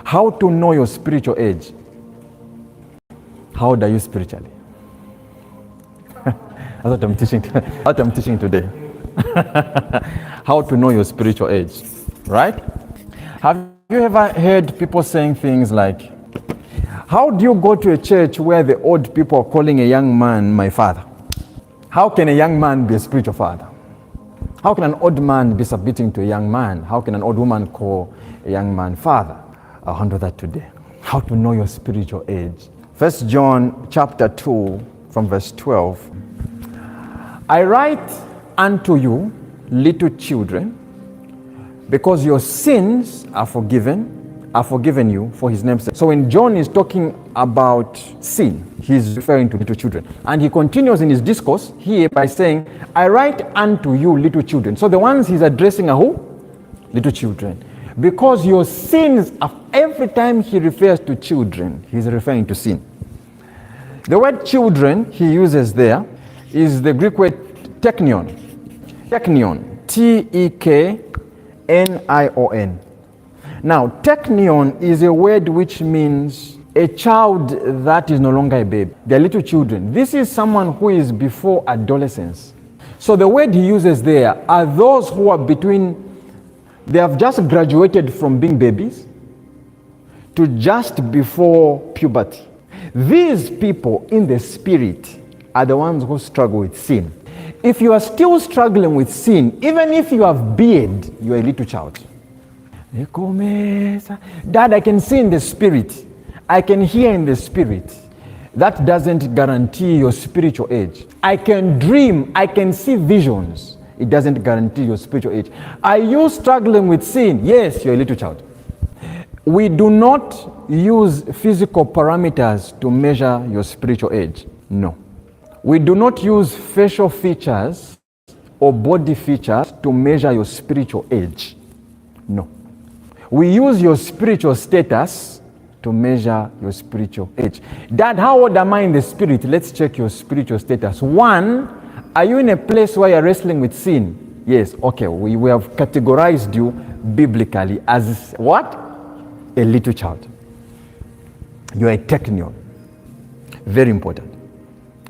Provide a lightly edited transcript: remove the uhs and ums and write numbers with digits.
How to know your spiritual age. How old are you spiritually? That's what I'm teaching today. How to know your spiritual age, right? Have you ever heard people saying things like, how do you go to a church where the old people are calling a young man my father? How can a young man be a spiritual father? How can an old man be submitting to a young man? How can an old woman call a young man father? I'll handle that today. How to know your spiritual age. 1 John chapter 2 from verse 12. I write unto you, little children, because your sins are forgiven you for his name's sake. So when John is talking about sin, he's referring to little children. And he continues in his discourse here by saying, I write unto you, little children. So the ones he's addressing are who? Little children. Because your sins, every time he refers to children, he's referring to sin. The word children he uses there is the Greek word teknion. Teknion. T-E-K-N-I-O-N. Now, teknion is a word which means a child that is no longer a baby. They're little children. This is someone who is before adolescence. So the word he uses there are those who are they have just graduated from being babies to just before puberty. These people in the spirit are the ones who struggle with sin. If you are still struggling with sin, even if you have beard, you are a little child. Dad, I can see in the spirit. I can hear in the spirit. That doesn't guarantee your spiritual age. I can dream. I can see visions. It doesn't guarantee your spiritual age. Are you struggling with sin? Yes, you're a little child. We do not use physical parameters to measure your spiritual age. No. We do not use facial features or body features to measure your spiritual age. No. We use your spiritual status to measure your spiritual age. Dad, how old am I in the spirit? Let's check your spiritual status. 1, are you in a place where you're wrestling with sin? Yes, okay. We have categorized you biblically as what? A little child. You're a teknion. Very important.